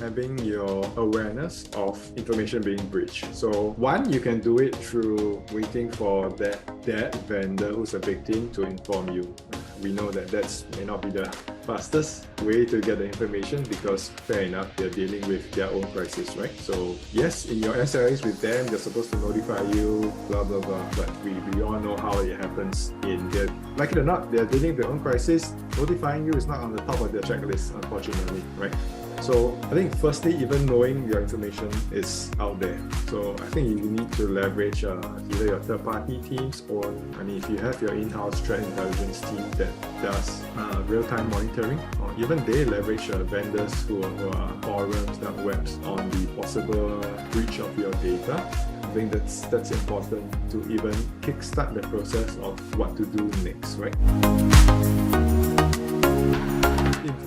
having your awareness of information being breached. So one, you can do it through waiting for that vendor who's a victim to inform you. We know that may not be the fastest way to get the information because fair enough, they're dealing with their own crisis, right? So yes, in your SLAs with them, they're supposed to notify you, blah, blah, blah. But we all know how it happens in their, like it or not, they're dealing with their own crisis. Notifying you is not on the top of their checklist, unfortunately, right? So I think firstly, even knowing your information is out there. So I think you need to leverage either your third-party teams or, if you have your in-house threat intelligence team that does real-time monitoring, or even they leverage vendors who are forums, dark webs on the possible breach of your data. I think that's important to even kickstart the process of what to do next, right?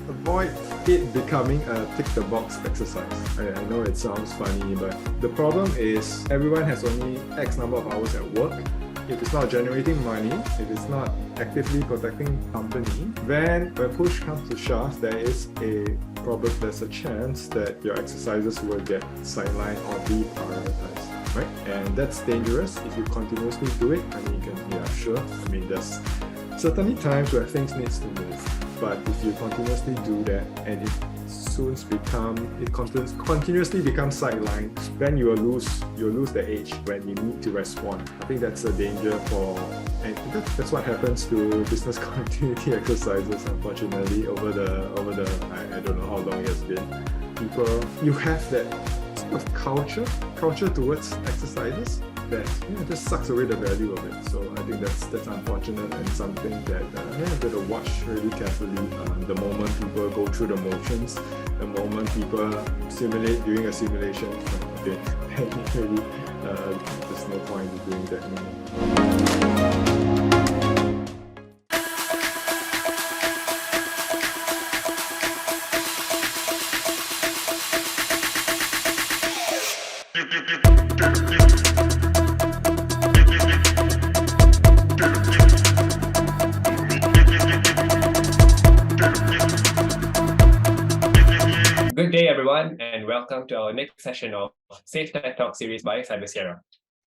Avoid it becoming a tick-the-box exercise. I know it sounds funny, but the problem is everyone has only X number of hours at work. If it's not generating money, if it's not actively protecting company, then when push comes to shove, there's a chance that your exercises will get sidelined or deprioritized, right? And that's dangerous if you continuously do it. You can, there's certainly times where things needs to move. But if you continuously do that and it continuously becomes sidelined, then you'll lose the edge when you need to respond. I think that's a danger and that's what happens to business continuity exercises, unfortunately, over the I don't know how long it has been. You have that sort of culture towards exercises that just sucks away the value of it. So I think that's unfortunate and something that you have to watch really carefully. The moment people go through the motions, the moment people simulate during a simulation, okay, really, there's no point in doing that anymore. Good day, everyone, and welcome to our next session of Safe TechTalk series by Cybersecurity.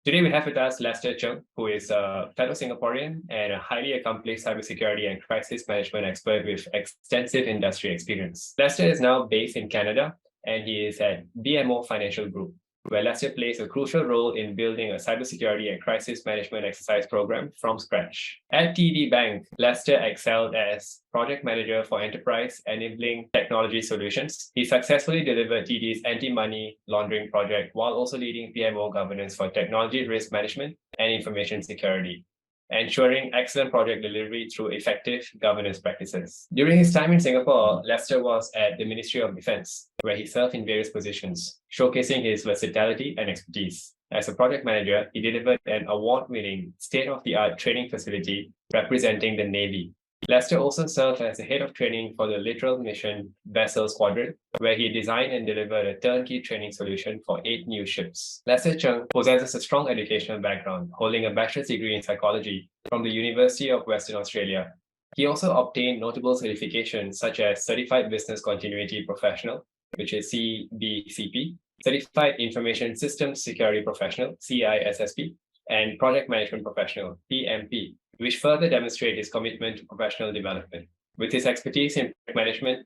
Today, we have with us Lester Chng, who is a fellow Singaporean and a highly accomplished cybersecurity and crisis management expert with extensive industry experience. Lester is now based in Canada, and he is at BMO Financial Group, where Lester plays a crucial role in building a cybersecurity and crisis management exercise program from scratch. At TD Bank, Lester excelled as project manager for enterprise enabling technology solutions. He successfully delivered TD's anti-money laundering project while also leading PMO governance for technology risk management and information security, ensuring excellent project delivery through effective governance practices. During his time in Singapore, Lester was at the Ministry of Defense, where he served in various positions, showcasing his versatility and expertise. As a project manager, he delivered an award-winning state-of-the-art training facility representing the Navy. Lester also served as the head of training for the Littoral Mission Vessel Squadron, where he designed and delivered a turnkey training solution for 8 new ships. Lester Chng possesses a strong educational background, holding a bachelor's degree in psychology from the University of Western Australia. He also obtained notable certifications such as Certified Business Continuity Professional, which is CBCP, Certified Information Systems Security Professional, CISSP, and Project Management Professional, PMP, which further demonstrate his commitment to professional development. With his expertise in management,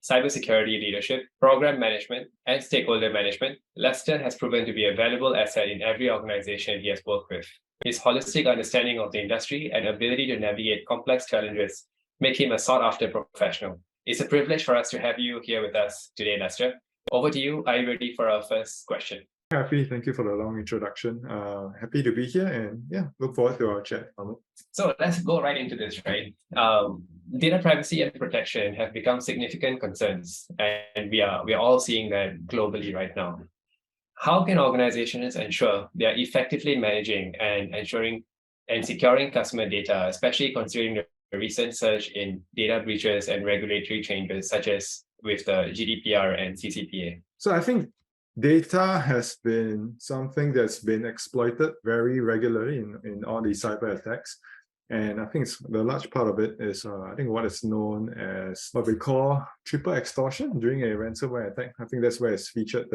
cybersecurity leadership, program management, and stakeholder management, Lester has proven to be a valuable asset in every organization he has worked with. His holistic understanding of the industry and ability to navigate complex challenges make him a sought-after professional. It's a privilege for us to have you here with us today, Lester. Over to you. Are you ready for our first question? Happy. Thank you for the long introduction. Happy to be here and look forward to our chat. So let's go right into this, right? Data privacy and protection have become significant concerns, and we are all seeing that globally right now. How can organizations ensure they are effectively managing and ensuring and securing customer data, especially considering the recent surge in data breaches and regulatory changes, such as with the GDPR and CCPA? So I think data has been something that's been exploited very regularly in all these cyber attacks. And I think the large part of it is, I think, what is known as what we call triple extortion during a ransomware attack. I think that's where it's featured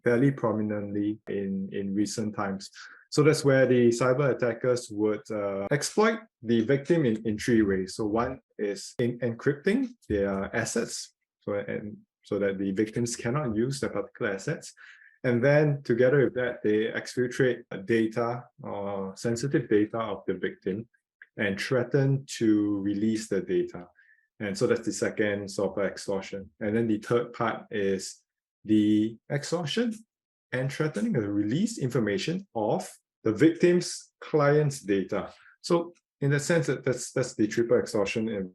fairly prominently in recent times. So that's where the cyber attackers would exploit the victim in three ways. So one is in encrypting their assets, so that the victims cannot use their particular assets. And then together with that, they exfiltrate data or sensitive data of the victim and threaten to release the data. And so that's the second sort of extortion. And then the third part is the extortion and threatening to release information of the victim's client's data. So in the sense that's the triple extortion in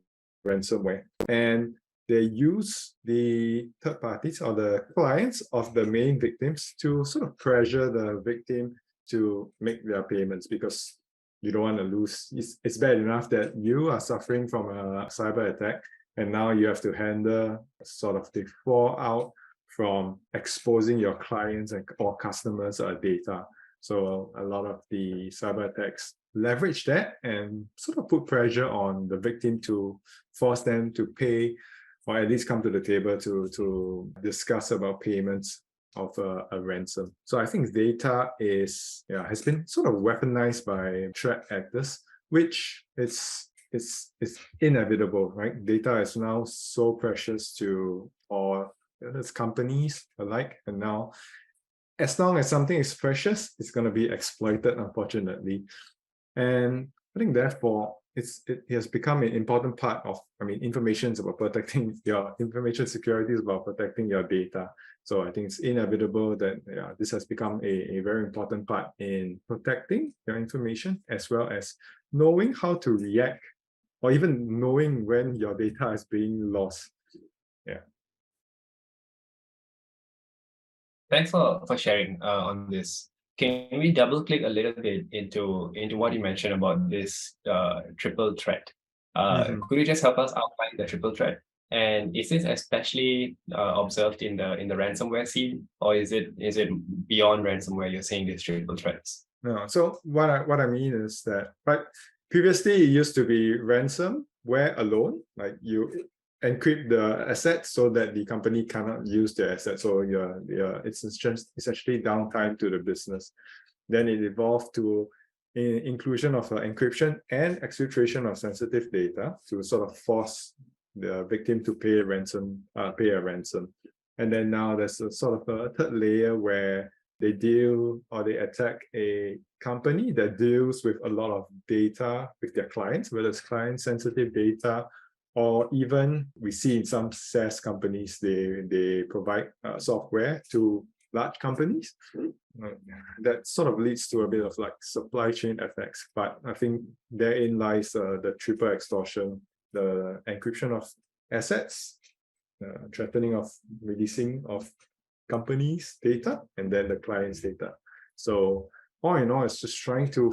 ransomware. And they use the third parties or the clients of the main victims to sort of pressure the victim to make their payments, because you don't want to lose. It's bad enough that you are suffering from a cyber attack, and now you have to handle sort of the fallout from exposing your clients or customers' data. So a lot of the cyber attacks leverage that and sort of put pressure on the victim to force them to pay, or at least come to the table to discuss about payments of a ransom. So I think data has been sort of weaponized by threat actors, which is inevitable, right? Data is now so precious to all companies alike, and now as long as something is precious, it's going to be exploited, unfortunately. And I think therefore it has become an important part of, information is about protecting your information security, is about protecting your data. So I think it's inevitable that this has become a very important part in protecting your information, as well as knowing how to react, or even knowing when your data is being lost. Yeah. Thanks for sharing on this. Can we double click a little bit into what you mentioned about this triple threat? Could you just help us outline the triple threat? And is this especially observed in the ransomware scene, or is it beyond ransomware? You're seeing these triple threats. No. So what I mean is that, right, previously it used to be ransomware alone, like you encrypt the assets so that the company cannot use the assets. So it's just essentially downtime to the business. Then it evolved to inclusion of encryption and exfiltration of sensitive data to sort of force the victim to pay a ransom. And then now there's a sort of a third layer where they attack a company that deals with a lot of data with their clients, whether it's client sensitive data, or even we see in some SaaS companies, they provide software to large companies. That sort of leads to a bit of like supply chain effects. But I think therein lies the triple extortion, the encryption of assets, threatening of releasing of companies' data, and then the client's data. So all in all, it's just trying to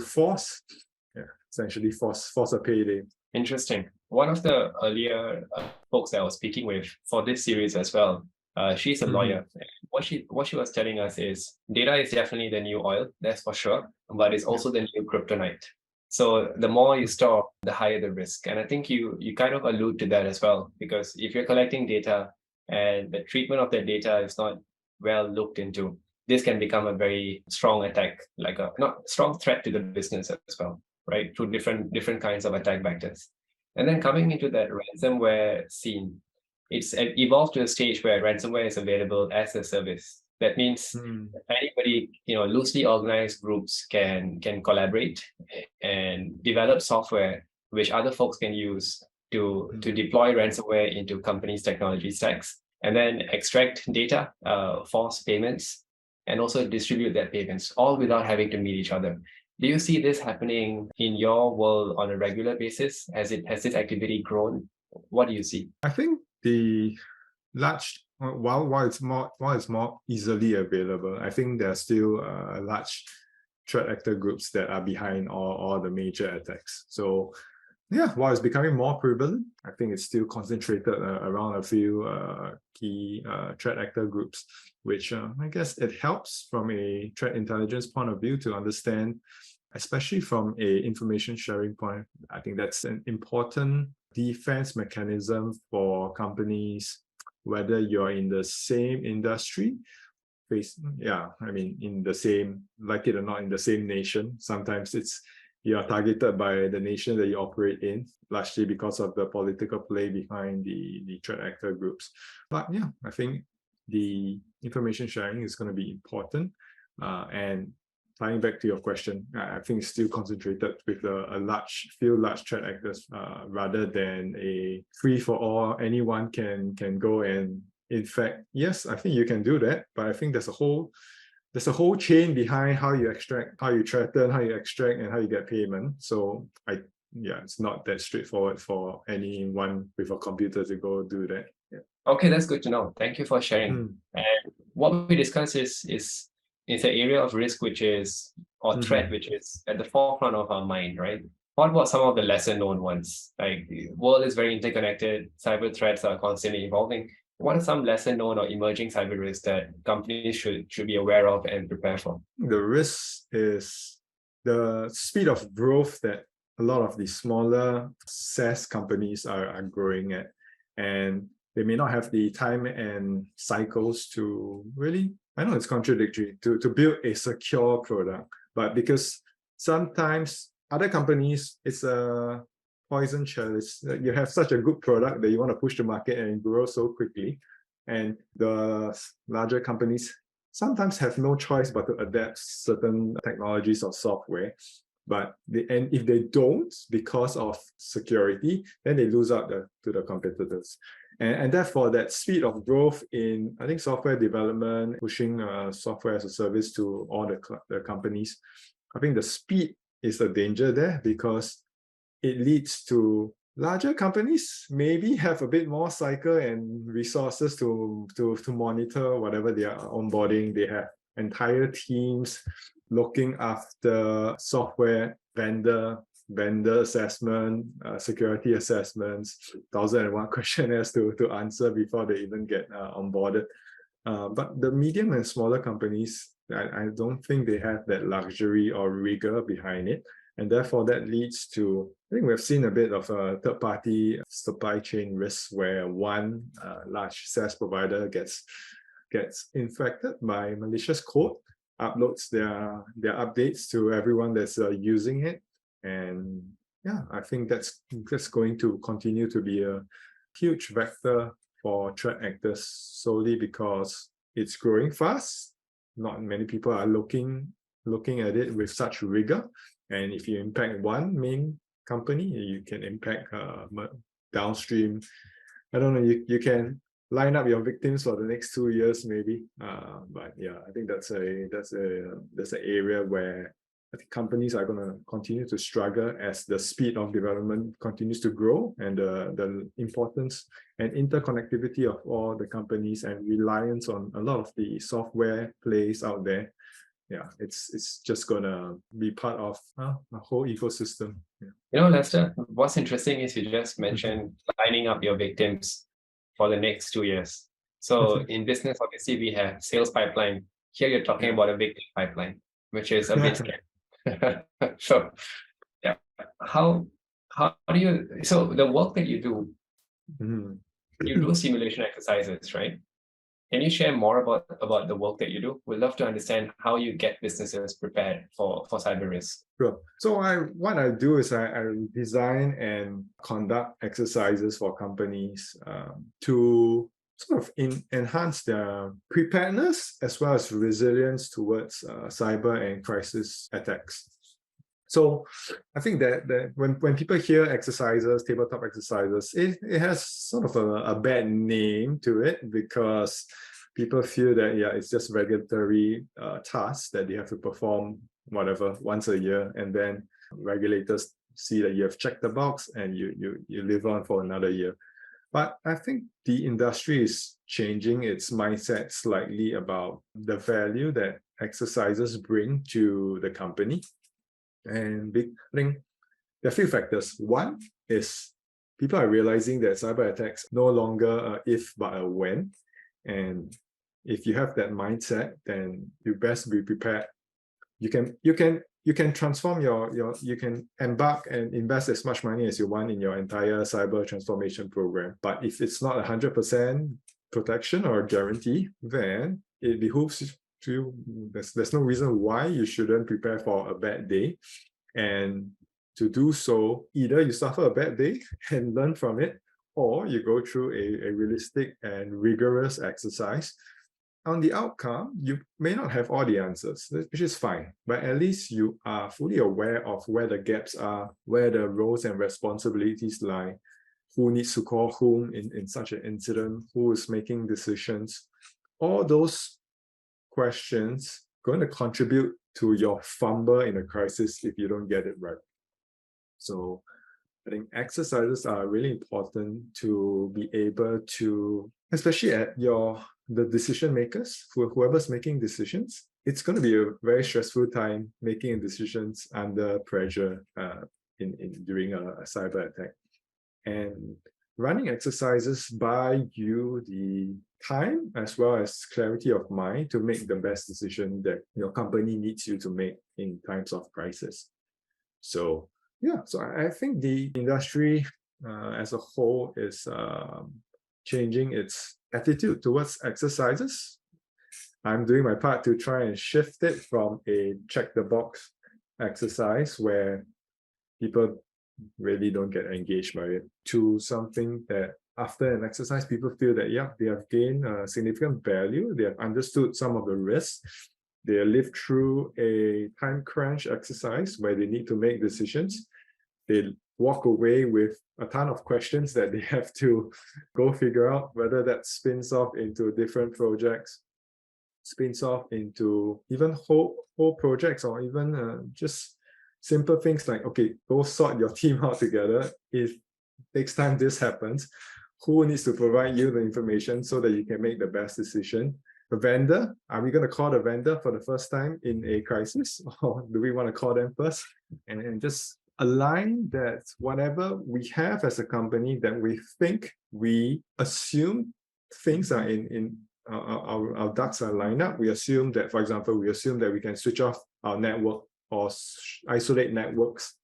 essentially force a payday. Interesting. One of the earlier folks that I was speaking with for this series as well, she's a lawyer. What she was telling us is data is definitely the new oil, that's for sure, but it's also the new kryptonite. So the more you store, the higher the risk. And I think you kind of allude to that as well, because if you're collecting data and the treatment of that data is not well looked into, this can become a very strong attack, like a not strong threat to the business as well, right? Through different kinds of attack vectors. And then coming into that ransomware scene, it's evolved to a stage where ransomware is available as a service. That means anybody, loosely organized groups can collaborate and develop software which other folks can use to deploy ransomware into companies' technology stacks, and then extract data, force payments, and also distribute that payments, all without having to meet each other. Do you see this happening in your world on a regular basis? Has this activity grown? What do you see? I think the large, while it's more easily available, I think there are still large threat actor groups that are behind all the major attacks. So while it's becoming more prevalent, I think it's still concentrated around a few key threat actor groups, which I guess it helps from a threat intelligence point of view to understand especially from a information sharing point. I think that's an important defense mechanism for companies, whether you're in the same industry, in the same, like it or not, in the same nation. Sometimes you are targeted by the nation that you operate in, largely because of the political play behind the threat actor groups. But yeah, I think the information sharing is going to be important. And tying back to your question, I think it's still concentrated with a few large threat actors, rather than a free for all. Anyone can go and, in fact, yes, I think you can do that, but I think there's a whole chain behind how you extract, how you threaten, how you extract, and how you get payment. So it's not that straightforward for anyone with a computer to go do that. Yeah. Okay, that's good to know. Thank you for sharing. And what we discuss is an area of risk threat which is at the forefront of our mind, right? What about some of the lesser known ones? Like, the world is very interconnected, cyber threats are constantly evolving. What are some lesser known or emerging cyber risks that companies should be aware of and prepare for? The risk is the speed of growth that a lot of the smaller SaaS companies are growing at. And they may not have the time and cycles to really, I know it's contradictory, to build a secure product. But because sometimes other companies, it's a poison chalice. You have such a good product that you want to push the market and grow so quickly. And the larger companies sometimes have no choice but to adapt certain technologies or software. But if they don't, because of security, then they lose out to the competitors. And therefore, that speed of growth in, I think, software development, pushing software as a service to all the companies, I think the speed is a danger there, because it leads to larger companies maybe have a bit more cycle and resources to monitor whatever they are onboarding. They have entire teams looking after software vendor assessment, security assessments, 1,001 questionnaires to answer before they even get onboarded. But the medium and smaller companies, I don't think they have that luxury or rigor behind it. And therefore, that leads to, I think we've seen a bit of a third-party supply chain risk, where one large SaaS provider gets infected by malicious code, uploads their updates to everyone that's using it. And yeah, I think that's going to continue to be a huge vector for threat actors, solely because it's growing fast. Not many people are looking at it with such rigor. And if you impact one main company, you can impact downstream. I don't know, you can line up your victims for the next 2 years maybe. But yeah, I think that's an area where I think companies are going to continue to struggle as the speed of development continues to grow, and the importance and interconnectivity of all the companies and reliance on a lot of the software plays out there. Yeah, it's just gonna be part of a whole ecosystem. Yeah. Lester, what's interesting is you just mentioned lining up your victims for the next 2 years. So in business, obviously, we have sales pipeline. Here you're talking about a victim pipeline, which is a bit scary. So yeah, how do you, so the work that you do, you do simulation exercises, right? Can you share more about the work that you do? We'd love to understand how you get businesses prepared for cyber risk. Sure. So what I do is I design and conduct exercises for companies to sort of enhance their preparedness as well as resilience towards cyber and crisis attacks. So I think that when people hear exercises, tabletop exercises, it has sort of a bad name to it, because people feel that, it's just regulatory tasks that they have to perform whatever once a year, and then regulators see that you have checked the box and you live on for another year. But I think the industry is changing its mindset slightly about the value that exercises bring to the company. And I think there are a few factors. One is people are realizing that cyber attacks no longer a if but a when. And if you have that mindset, then you best be prepared. You can you can transform you can embark and invest as much money as you want in your entire cyber transformation program. But if it's not 100% protection or guarantee, then it behooves you, there's no reason why you shouldn't prepare for a bad day. And to do so, either you suffer a bad day and learn from it, or you go through a realistic and rigorous exercise. On the outcome, you may not have all the answers, which is fine, but at least you are fully aware of where the gaps are, where the roles and responsibilities lie, who needs to call whom in such an incident, who is making decisions. All those questions going to contribute to your fumble in a crisis if you don't get it right. So I think exercises are really important to be able to, especially at the decision makers, whoever's making decisions. It's going to be a very stressful time making decisions under pressure during a cyber attack. And running exercises buy you the time as well as clarity of mind to make the best decision that your company needs you to make in times of crisis. So yeah, so I think the industry as a whole is changing its attitude towards exercises. I'm doing my part to try and shift it from a check the box exercise where people really don't get engaged by it to something that after an exercise, people feel that, yeah, they have gained significant value. They have understood some of the risks. They lived through a time crunch exercise where they need to make decisions. They walk away with a ton of questions that they have to go figure out, whether that spins off into different projects, spins off into even whole projects, or even just simple things like, okay, go sort your team out together. If next time this happens, who needs to provide you the information so that you can make the best decision? The vendor, are we going to call the vendor for the first time in a crisis, or do we want to call them first? And just align that whatever we have as a company that we think, we assume things are in our ducks are lined up. We assume that, for example, we assume that we can switch off our network or isolate networks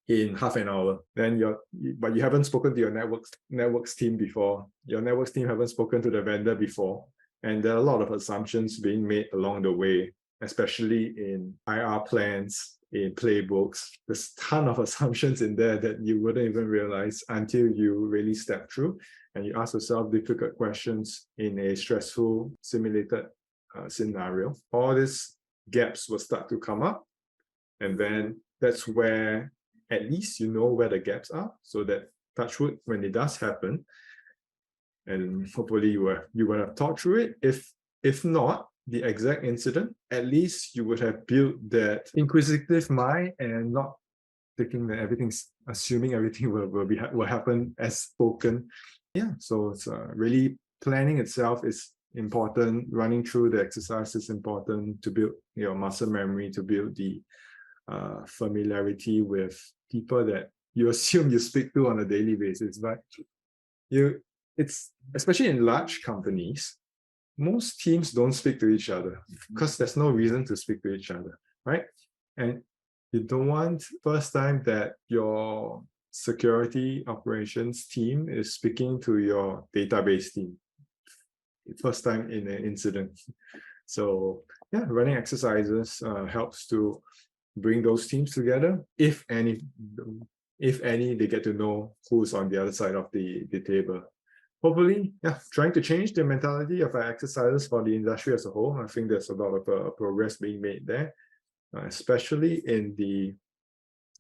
in half an hour. Then but you haven't spoken to your networks team before. Your networks team haven't spoken to the vendor before. And there are a lot of assumptions being made along the way, especially in IR plans, in playbooks. There's a ton of assumptions in there that you wouldn't even realize until you really step through and you ask yourself difficult questions in a stressful simulated scenario. All these gaps will start to come up. And then that's where at least you know where the gaps are, so that, touch wood, when it does happen, and hopefully you would have thought through it. If not the exact incident, at least you would have built that inquisitive mind and not thinking that assuming everything will happen as spoken. Yeah, so it's really planning itself is important. Running through the exercise is important to build your muscle memory, to build the familiarity with people that you assume you speak to on a daily basis. But it's especially in large companies, most teams don't speak to each other because there's no reason to speak to each other, right? And you don't want first time that your security operations team is speaking to your database team first time in an incident. So yeah, running exercises helps to bring those teams together. If any, they get to know who's on the other side of the table. Hopefully, yeah, trying to change the mentality of our exercises for the industry as a whole. I think there's a lot of progress being made there, especially in the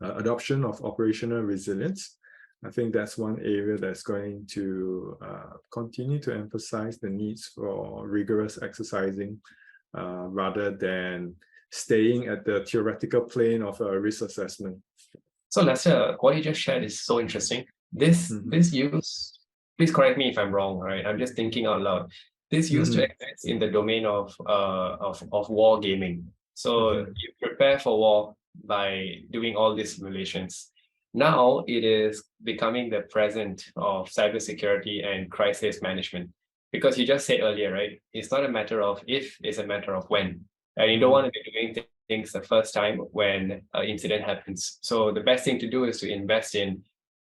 adoption of operational resilience. I think that's one area that's going to continue to emphasize the needs for rigorous exercising rather than staying at the theoretical plane of a risk assessment. So Lester, what you just shared is so interesting. This use, please correct me if I'm wrong, right? I'm just thinking out loud. This used to exist in the domain of war gaming. So you prepare for war by doing all these simulations. Now it is becoming the present of cybersecurity and crisis management. Because you just said earlier, right? It's not a matter of if, it's a matter of when. And you don't want to be doing things the first time when an incident happens. So the best thing to do is to invest in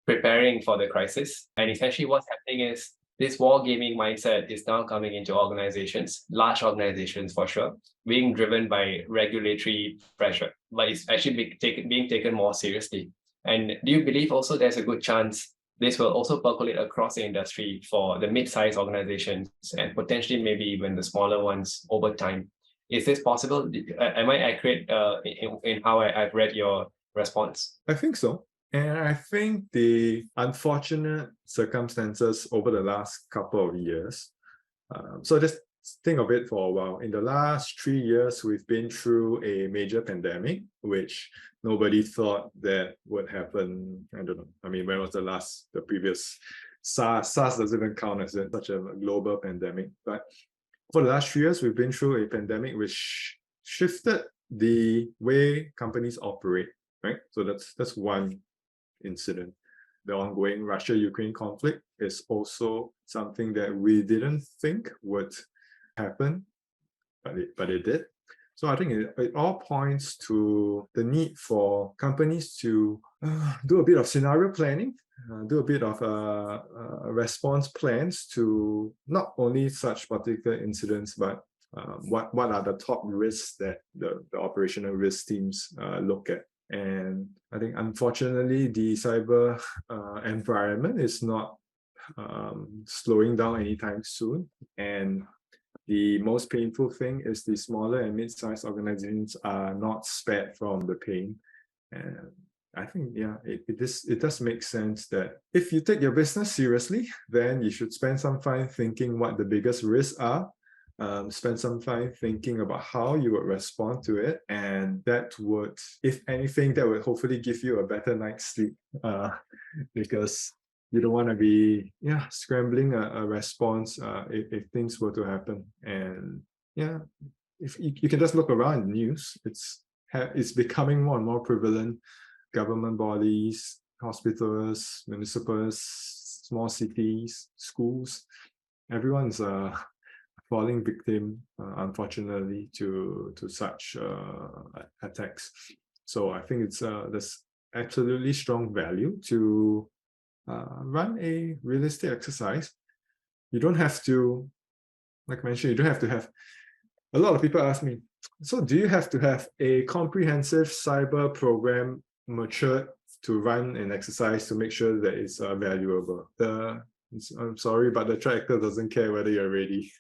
preparing for the crisis. And essentially what's happening is this wargaming mindset is now coming into organizations, large organizations for sure, being driven by regulatory pressure, but it's actually being taken more seriously. And do you believe also there's a good chance this will also percolate across the industry for the mid-sized organizations and potentially maybe even the smaller ones over time? Is this possible? Am I accurate in how I've read your response? I think so. And I think the unfortunate circumstances over the last couple of years, so just think of it for a while. In the last 3 years, we've been through a major pandemic, which nobody thought that would happen. I don't know. I mean, when was the previous SARS? SARS doesn't even count as such a global pandemic. But for the last 3 years, we've been through a pandemic which shifted the way companies operate, right? So that's one incident. The ongoing Russia-Ukraine conflict is also something that we didn't think would happen, but it did. So I think it all points to the need for companies to do a bit of scenario planning, do a bit of response plans to not only such particular incidents, but what are the top risks that the operational risk teams look at. And I think, unfortunately, the cyber environment is not slowing down anytime soon. And the most painful thing is the smaller and mid-sized organizations are not spared from the pain. And I think, yeah, it does make sense that if you take your business seriously, then you should spend some time thinking what the biggest risks are. Spend some time thinking about how you would respond to it, and that would, if anything, that would hopefully give you a better night's sleep, because you don't want to be scrambling a response if things were to happen. And if you can just look around the news, it's becoming more and more prevalent. Government bodies, hospitals, municipals, small cities, schools, everyone's falling victim, unfortunately, to such attacks. So I think there's absolutely strong value to run a realistic exercise. You don't have to, like I mentioned, you don't have to have. A lot of people ask me, so do you have to have a comprehensive cyber program matured to run an exercise to make sure that it's valuable? I'm sorry, but the tractor doesn't care whether you're ready.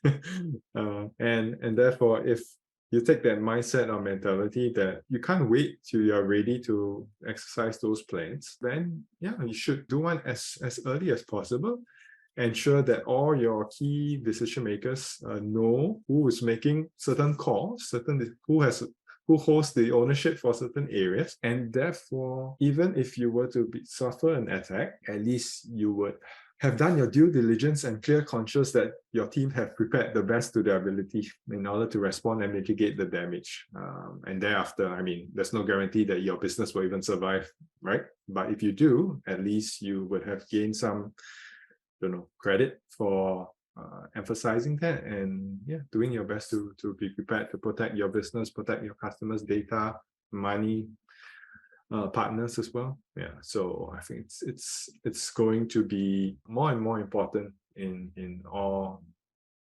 And therefore, if you take that mindset or mentality that you can't wait till you're ready to exercise those plans, then you should do one as early as possible. Ensure that all your key decision makers know who is making certain calls, who holds the ownership for certain areas, and therefore, even if you were to suffer an attack, at least you would have done your due diligence and clear conscious that your team have prepared the best to their ability in order to respond and mitigate the damage. And thereafter, I mean, there's no guarantee that your business will even survive, right? But if you do, at least you would have gained some, credit for emphasizing that and doing your best to be prepared to protect your business, protect your customers' data, money, partners as well. So I think it's going to be more and more important in all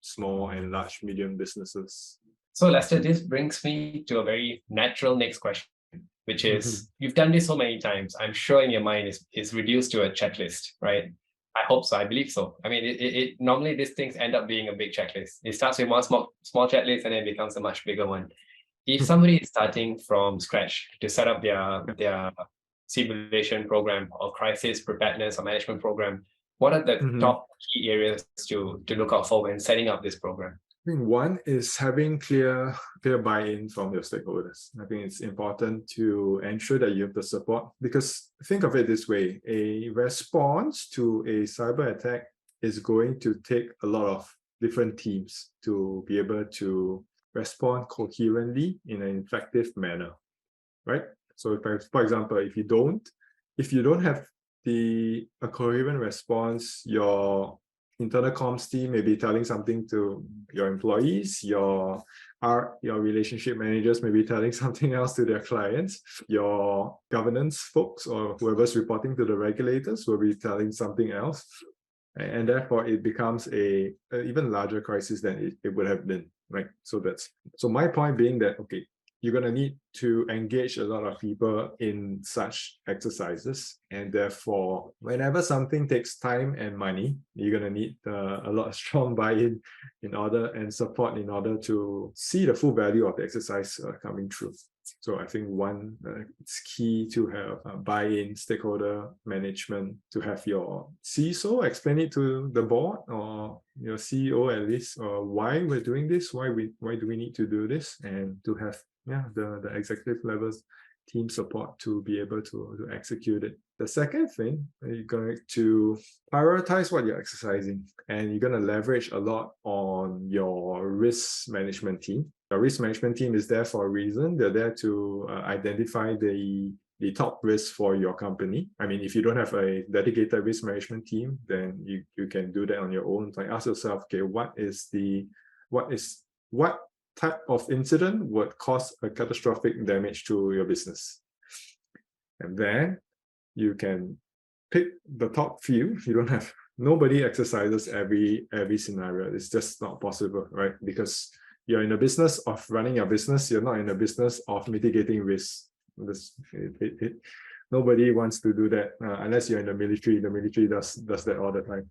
small and large medium businesses. So Lester, this brings me to a very natural next question, which is you've done this so many times. I'm sure in your mind is reduced to a checklist, right? I hope so. I believe so. I mean, it normally these things end up being a big checklist. It starts with one small checklist and then it becomes a much bigger one. If somebody is starting from scratch to set up their simulation program or crisis preparedness or management program, what are the top key areas to look out for when setting up this program? I think one is having clear buy-in from your stakeholders. I think it's important to ensure that you have the support, because think of it this way: a response to a cyber attack is going to take a lot of different teams to be able to respond coherently in an effective manner, right? So, for example, if you don't have a coherent response, your internal comms team may be telling something to your employees, your relationship managers may be telling something else to their clients, your governance folks or whoever's reporting to the regulators will be telling something else. And therefore it becomes a even larger crisis than it would have been, right? So my point being that, okay, you're going to need to engage a lot of people in such exercises. And therefore, whenever something takes time and money, you're going to need a lot of strong buy-in and support in order to see the full value of the exercise coming through. So I think it's key to have buy-in, stakeholder management, to have your CISO explain it to the board or your CEO at least, or why we're doing this, why do we need to do this, and to have the executive levels team support to be able to execute it. The second thing, you're going to prioritize what you're exercising, and you're going to leverage a lot on your risk management team. The risk management team is there for a reason. They're there to identify the top risks for your company. I mean, if you don't have a dedicated risk management team, then you can do that on your own. Like, ask yourself, okay, what type of incident would cause a catastrophic damage to your business? And then you can pick the top few. Nobody exercises every scenario. It's just not possible, right? Because you're in the business of running your business. You're not in the business of mitigating risks. Nobody wants to do that unless you're in the military. The military does that all the time.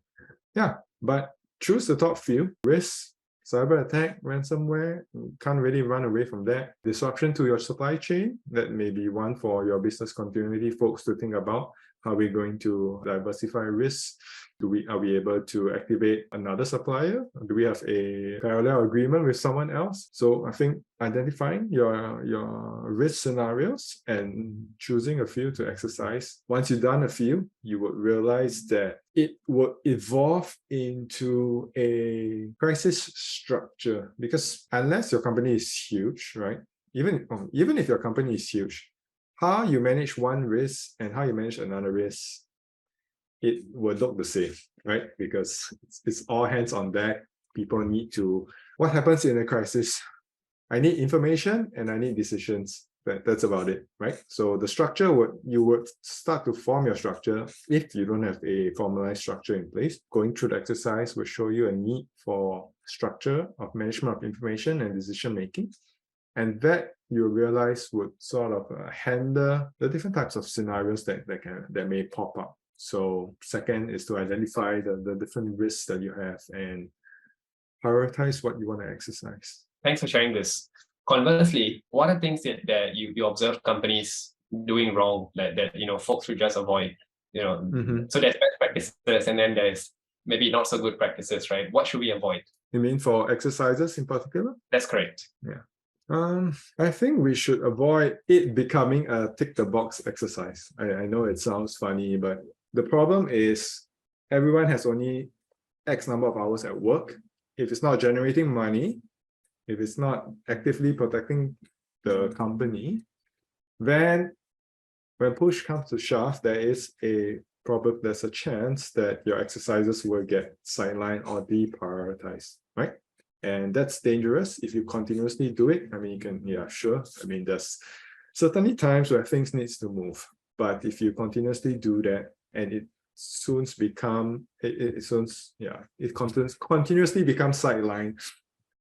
Yeah, but choose the top few. Risks, cyber attack, ransomware, can't really run away from that. Disruption to your supply chain, that may be one for your business continuity folks to think about. How are we going to diversify risks? Are we able to activate another supplier? Do we have a parallel agreement with someone else? So I think identifying your risk scenarios and choosing a few to exercise. Once you've done a few, you would realize that it would evolve into a crisis structure, because unless your company is huge, right? Even if your company is huge, how you manage one risk and how you manage another risk, it will look the same, right? Because it's all hands on deck. People need to, what happens in a crisis? I need information and I need decisions. That's about it, right? So the structure you would start to form your structure if you don't have a formalized structure in place. Going through the exercise will show you a need for structure of management of information and decision making. And that you realize would sort of handle the different types of scenarios that may pop up. So second is to identify the different risks that you have and prioritize what you want to exercise. Thanks for sharing this. Conversely, what are things that you observe companies doing wrong that folks should just avoid? So there's best practices and then there's maybe not so good practices, right? What should we avoid? You mean for exercises in particular? That's correct. Yeah. I think we should avoid it becoming a tick the box exercise. I know it sounds funny, but the problem is everyone has only X number of hours at work. If it's not generating money, if it's not actively protecting the company, then when push comes to shove, there's a chance that your exercises will get sidelined or deprioritized, right? And that's dangerous if you continuously do it. I mean, you can, I mean, there's certainly times where things needs to move, but if you continuously do that and it continuously becomes sidelined,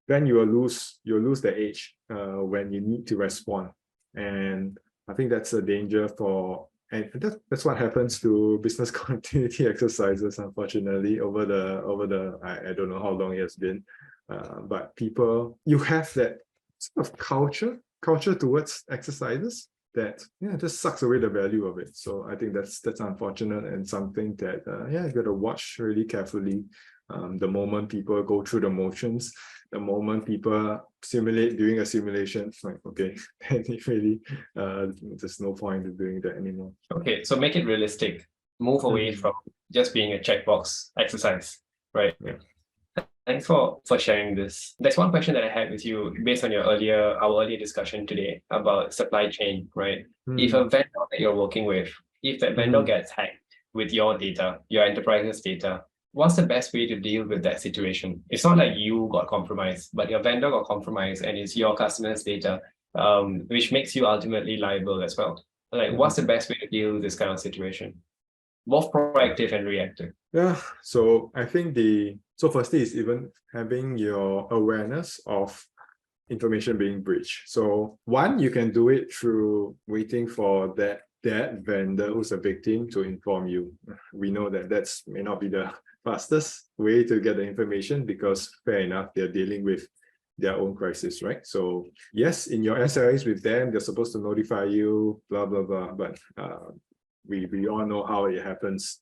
then you'll lose the edge when you need to respond. And I think that's a danger and that's what happens to business continuity exercises, unfortunately, over the I don't know how long it has been. But people, you have that sort of culture towards exercises that just sucks away the value of it. So I think that's unfortunate and something that you got to watch really carefully. The moment people go through the motions, the moment people simulate doing a simulation, like, okay, then it really there's no point in doing that anymore. Okay, so make it realistic. Move away from just being a checkbox exercise, right? Yeah. Thanks for sharing this. There's one question that I had with you based on our earlier discussion today about supply chain, right? If a vendor that you're working with, if that vendor gets hacked with your data, your enterprise's data, what's the best way to deal with that situation? It's not like you got compromised, but your vendor got compromised and it's your customers' data, which makes you ultimately liable as well. Like, what's the best way to deal with this kind of situation? Both proactive and reactive. Yeah, so I think firstly is even having your awareness of information being breached. So one, you can do it through waiting for that vendor who's a victim to inform you. We know that may not be the fastest way to get the information because fair enough, they're dealing with their own crisis, right? So yes, in your SLAs with them, they're supposed to notify you, blah, blah, blah. But we all know how it happens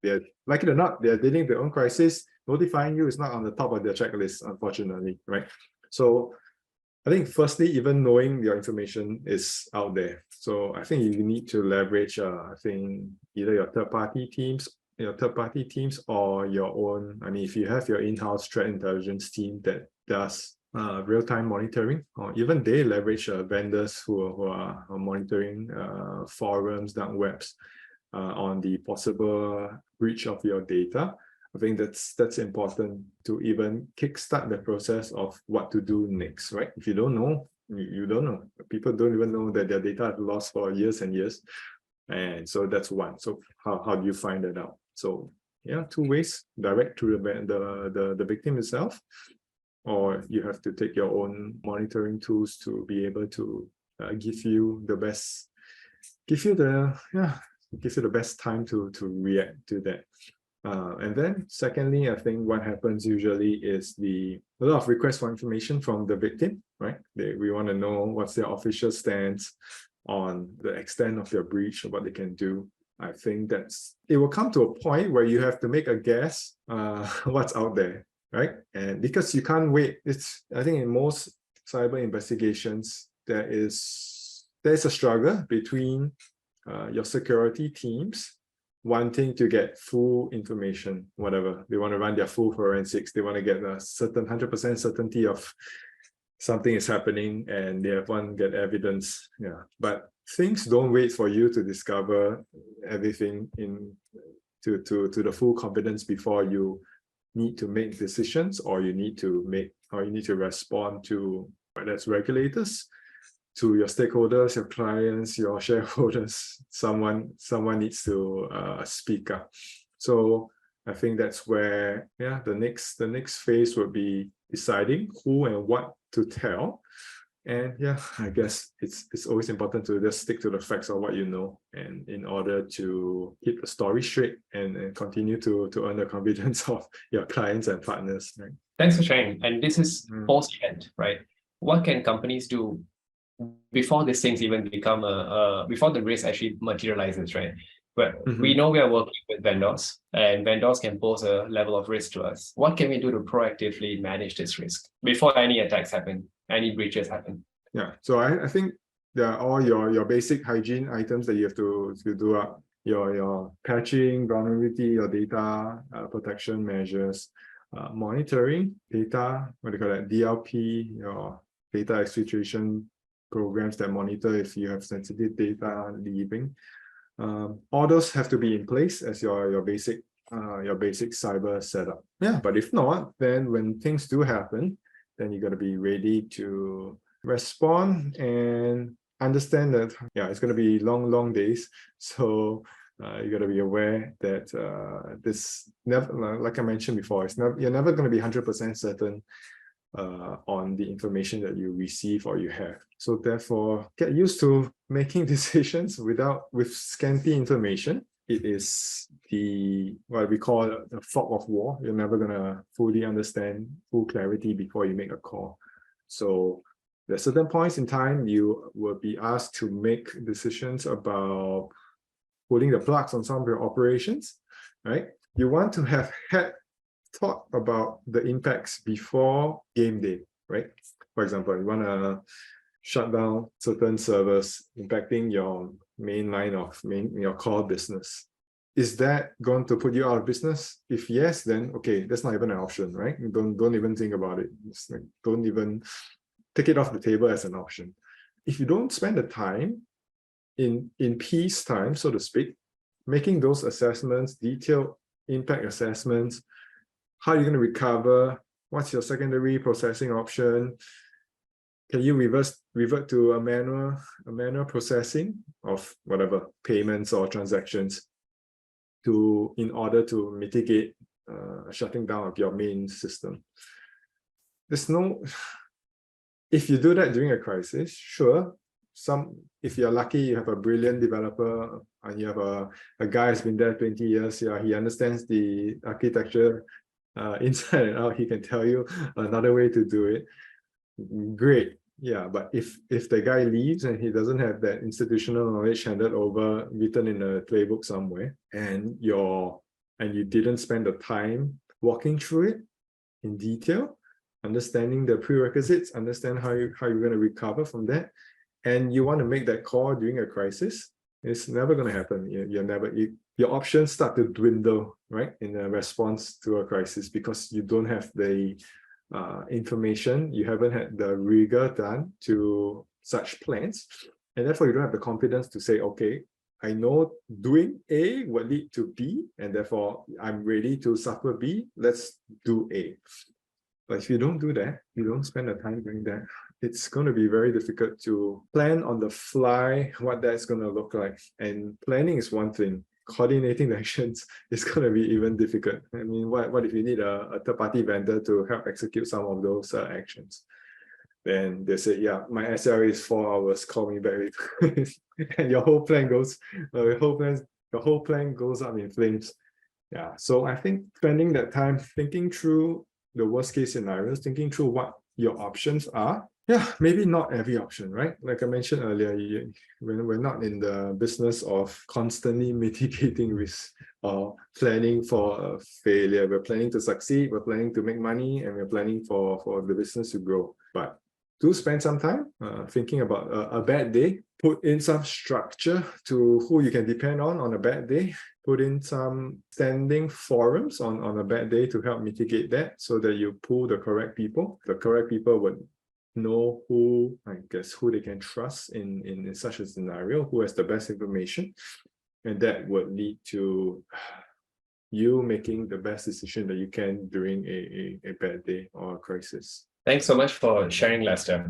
they're, like it or not, they're dealing with their own crisis. Notifying you is not on the top of their checklist, unfortunately, right? So I think firstly, even knowing your information is out there. So I think you need to leverage, I think either your third-party teams or your own. I mean, if you have your in-house threat intelligence team that does real-time monitoring, or even they leverage vendors who are monitoring forums, dark webs on the possible breach of your data. I think that's important to even kickstart the process of what to do next, right? If you don't know, you don't know. People don't even know that their data is lost for years and years. And so that's one. So how do you find that out? So yeah, two ways: direct to the victim itself, or you have to take your own monitoring tools to be able to give you the best time to react to that. And then secondly, I think what happens usually is a lot of requests for information from the victim, right? We want to know what's their official stance on the extent of their breach or what they can do. I think it will come to a point where you have to make a guess what's out there, right? And because you can't wait, I think in most cyber investigations, there's a struggle between your security teams wanting to get full information, whatever. They want to run their full forensics. They want to get a certain 100% certainty of something is happening and they want to get evidence. Yeah, but things don't wait for you to discover everything to the full confidence before you need to make decisions, or you need to respond to, whether it's regulators, to your stakeholders, your clients, your shareholders. Someone needs to speak up. So I think that's where the next phase would be deciding who and what to tell. And I guess it's always important to just stick to the facts of what you know, and in order to keep the story straight and continue to earn the confidence of your clients and partners. Right? Thanks for sharing. And this is post-event, right? What can companies do before these things even become before the risk actually materializes, right? But we know we are working with vendors, and vendors can pose a level of risk to us. What can we do to proactively manage this risk before any attacks happen, any breaches happen? Yeah, so I think there are all your basic hygiene items that you have to do up. Your patching, vulnerability, your data protection measures, monitoring, data, what do you call that, DLP, your data exfiltration programs that monitor if you have sensitive data leaving. All those have to be in place as your basic cyber setup. Yeah, but if not, then when things do happen, then you got to be ready to respond and understand that it's going to be long days. So you got to be aware that this never, like I mentioned before, you're never going to be 100% certain on the information that you receive or you have. So therefore, get used to making decisions with scanty information. It is what we call the fog of war. You're never gonna fully understand full clarity before you make a call. So at certain points in time, you will be asked to make decisions about pulling the plugs on some of your operations, right? You want to have had thought about the impacts before game day, right? For example, you want to shut down certain servers impacting your main line of your core business. Is that going to put you out of business? If yes, then okay, that's not even an option, right? Don't even think about it. Don't even take it off the table as an option. If you don't spend the time in peace time, so to speak, making those assessments, detailed impact assessments, how are you going to recover, what's your secondary processing option, can you revert to a manual processing of whatever payments or transactions in order to mitigate shutting down of your main system. If you do that during a crisis, sure. If you're lucky, you have a brilliant developer and you have a guy who's been there 20 years. Yeah, he understands the architecture inside and out. He can tell you another way to do it. Great. Yeah, but if the guy leaves and he doesn't have that institutional knowledge handed over, written in a playbook somewhere, and you didn't spend the time walking through it in detail, understanding the prerequisites, understand how you're going to recover from that, and you want to make that call during a crisis, it's never going to happen. Your options start to dwindle, right, in a response to a crisis, because you don't have the information, you haven't had the rigor done to such plans, and therefore you don't have the confidence to say, okay, I know doing A will lead to B, and therefore I'm ready to suffer B, let's do A. But if you don't do that, you don't spend the time doing that, it's going to be very difficult to plan on the fly what that's going to look like. And planning is one thing, coordinating the actions is going to be even difficult. I mean, what if you need a third-party vendor to help execute some of those actions? Then they say, yeah, my SLA is 4 hours, call me back later. And your whole plan goes up in flames. Yeah, so I think spending that time thinking through the worst case scenarios, thinking through what your options are. Yeah, maybe not every option, right? Like I mentioned earlier, we're not in the business of constantly mitigating risk or planning for a failure. We're planning to succeed, we're planning to make money, and we're planning for the business to grow. But do spend some time thinking about a bad day, put in some structure to who you can depend on a bad day, put in some standing forums on a bad day to help mitigate that, so that you pull the correct people. The correct people would know who they can trust in such a scenario, who has the best information, and that would lead to you making the best decision that you can during a bad day or a crisis. Thanks so much for sharing, Lester.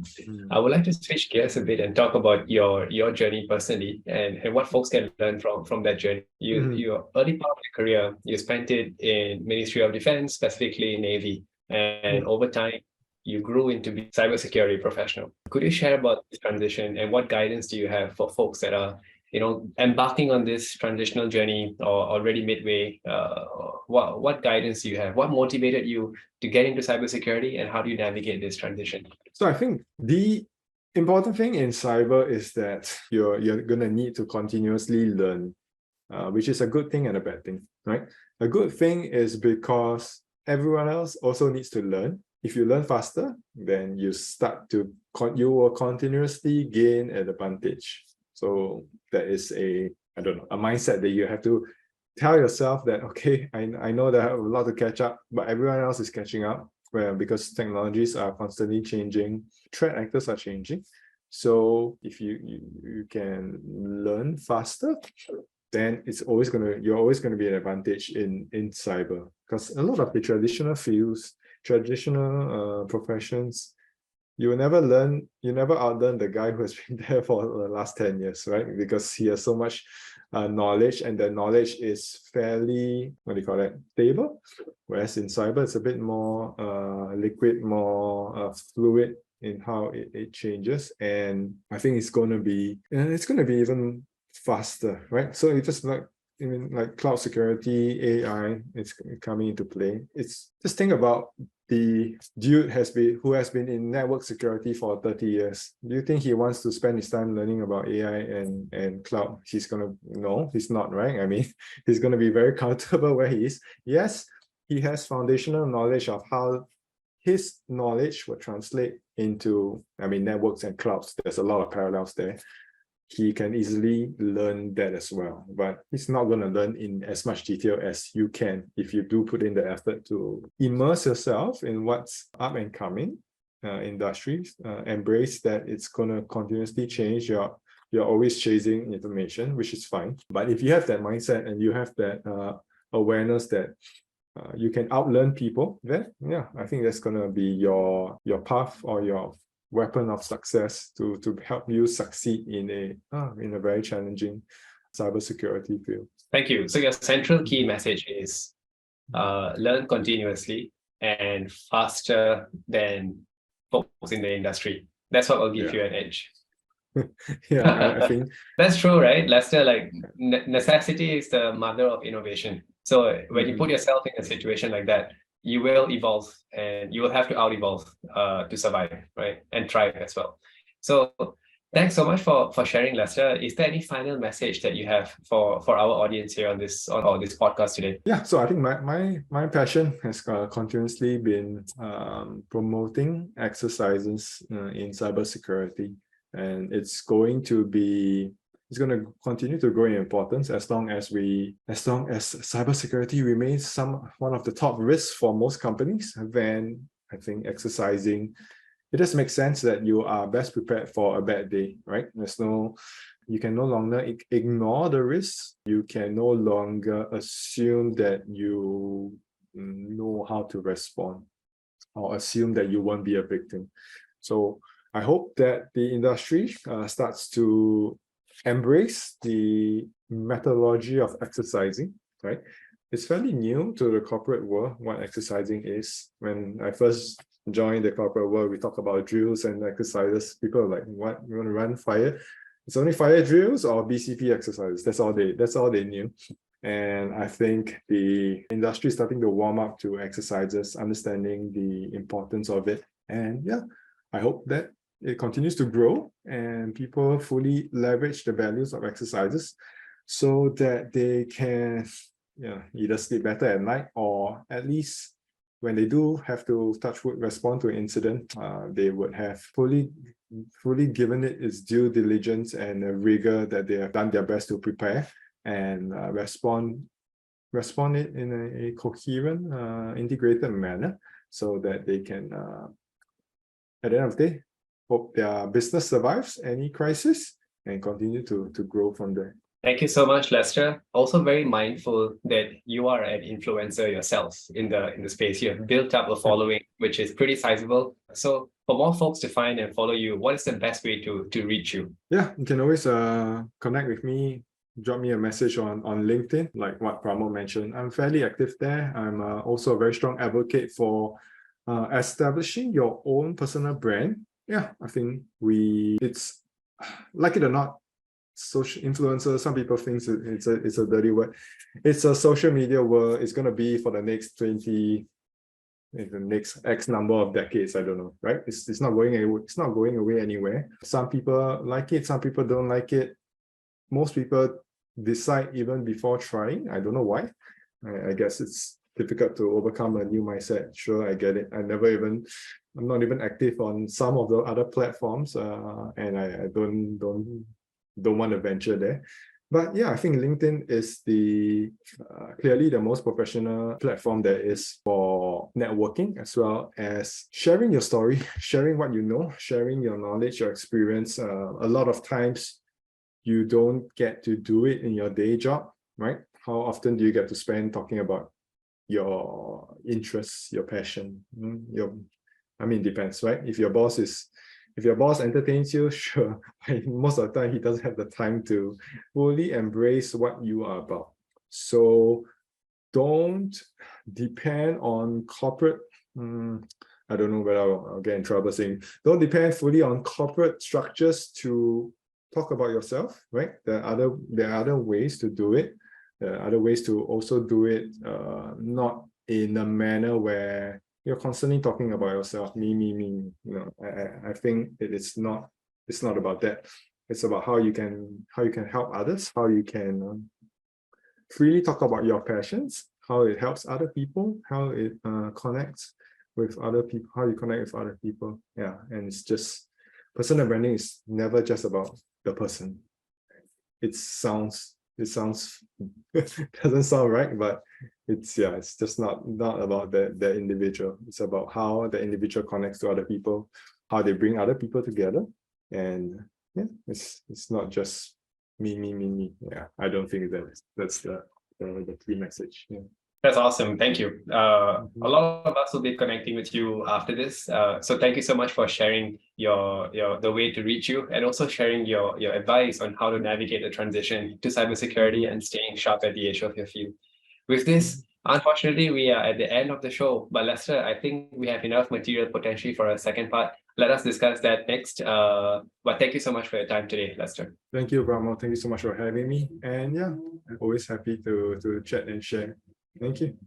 I would like to switch gears a bit and talk about your journey personally and what folks can learn from that journey. Your early part of your career, you spent it in Ministry of Defense, specifically Navy, and over time, you grew into being a cybersecurity professional. Could you share about this transition and what guidance do you have for folks that are, embarking on this transitional journey or already midway? What guidance do you have? What motivated you to get into cybersecurity, and how do you navigate this transition? So I think the important thing in cyber is that you're going to need to continuously learn, which is a good thing and a bad thing, right? A good thing is because everyone else also needs to learn. If you learn faster, then you will continuously gain an advantage. So that is a mindset that you have to tell yourself that, okay, I know that I have a lot to catch up, but everyone else is catching up, because technologies are constantly changing, threat actors are changing. So if you can learn faster, then you're always going to be an advantage in cyber, because a lot of the traditional fields, traditional professions, you never outlearn the guy who has been there for the last 10 years, right? Because he has so much knowledge, and the knowledge is fairly, stable. Whereas in cyber, it's a bit more liquid, more fluid in how it changes. And I think it's going to be even faster, right? So it's just like cloud security, AI, it's coming into play. It's just think about the dude who has been in network security for 30 years. Do you think he wants to spend his time learning about AI and cloud? No, he's not, right? I mean, he's going to be very comfortable where he is. Yes, he has foundational knowledge of how his knowledge will translate into, networks and clouds. There's a lot of parallels there. He can easily learn that as well, but he's not going to learn in as much detail as you can if you do put in the effort to immerse yourself in what's up and coming industries, embrace that it's going to continuously change. Your you're always chasing information, which is fine. But if you have that mindset and you have that awareness that you can outlearn people, then yeah, I think that's gonna be your path or your weapon of success to help you succeed in a very challenging cybersecurity field. Thank you. So your central key message is learn continuously and faster than folks in the industry. That's what will give you an edge. Yeah, I think that's true, right, Lester? Like necessity is the mother of innovation. So when you put yourself in a situation like that, you will evolve and you will have to out-evolve to survive, right? And thrive as well. So thanks so much for sharing, Lester. Is there any final message that you have for our audience here on this podcast today? Yeah, so I think my passion has continuously been promoting exercises in cybersecurity, and it's going to continue to grow in importance as long as cybersecurity remains one of the top risks for most companies. Then I think exercising, it just makes sense that you are best prepared for a bad day, right? You can no longer ignore the risks. You can no longer assume that you know how to respond or assume that you won't be a victim. So I hope that the industry starts to embrace the methodology of exercising, right? It's fairly new to the corporate world, what exercising is. When I first joined the corporate world, we talk about drills and exercises. People are like, what, you want to run fire? It's only fire drills or BCP exercises. That's all they knew. And I think the industry is starting to warm up to exercises, understanding the importance of it. And yeah, I hope that it continues to grow and people fully leverage the values of exercises so that they can either sleep better at night, or at least when they do have to touch wood respond to an incident, they would have fully given it its due diligence and rigor, that they have done their best to prepare and respond it in a coherent, integrated manner, so that they can, at the end of the day, hope their business survives any crisis and continue to grow from there. Thank you so much, Lester. Also very mindful that you are an influencer yourself in the space. You have built up a following, which is pretty sizable. So for more folks to find and follow you, what is the best way to reach you? Yeah, you can always connect with me, drop me a message on LinkedIn, like what Pramodh mentioned. I'm fairly active there. I'm also a very strong advocate for establishing your own personal brand. Yeah, I think it's, like it or not, social influencer, some people think it's a dirty word. It's a social media world. It's going to be for the next the next X number of decades. I don't know, right? It's not going away. It's not going away anywhere. Some people like it, some people don't like it. Most people decide even before trying. I don't know why. I guess it's difficult to overcome a new mindset. Sure, I get it. I'm not even active on some of the other platforms, and I don't want to venture there. But yeah, I think LinkedIn is clearly the most professional platform there is for networking, as well as sharing your story, sharing what you know, sharing your knowledge, your experience. A lot of times you don't get to do it in your day job, right? How often do you get to spend talking about your interests, your passion? It depends, right? If your boss entertains you, sure. Most of the time, he doesn't have the time to fully embrace what you are about. So don't depend on corporate. I don't know whether I'll get in trouble saying, don't depend fully on corporate structures to talk about yourself, right? There are other ways to do it. There are other ways to also do it, not in a manner where you're constantly talking about yourself, me. I think it's not about that. It's about how you can help others, how you can freely talk about your passions, how it helps other people, how it connects with other people, how you connect with other people. Yeah, and it's just, personal branding is never just about the person. It doesn't sound right, but it's just not about the individual. It's about how the individual connects to other people, how they bring other people together, and it's not just me. Yeah, I don't think that's the key message. Yeah. That's awesome. Thank you. A lot of us will be connecting with you after this. So thank you so much for sharing your the way to reach you, and also sharing your advice on how to navigate the transition to cybersecurity and staying sharp at the edge of your field. With this, unfortunately, we are at the end of the show. But Lester, I think we have enough material potentially for a second part. Let us discuss that next. But thank you so much for your time today, Lester. Thank you, Pramodh. Thank you so much for having me. And yeah, I'm always happy to chat and share. Thank you.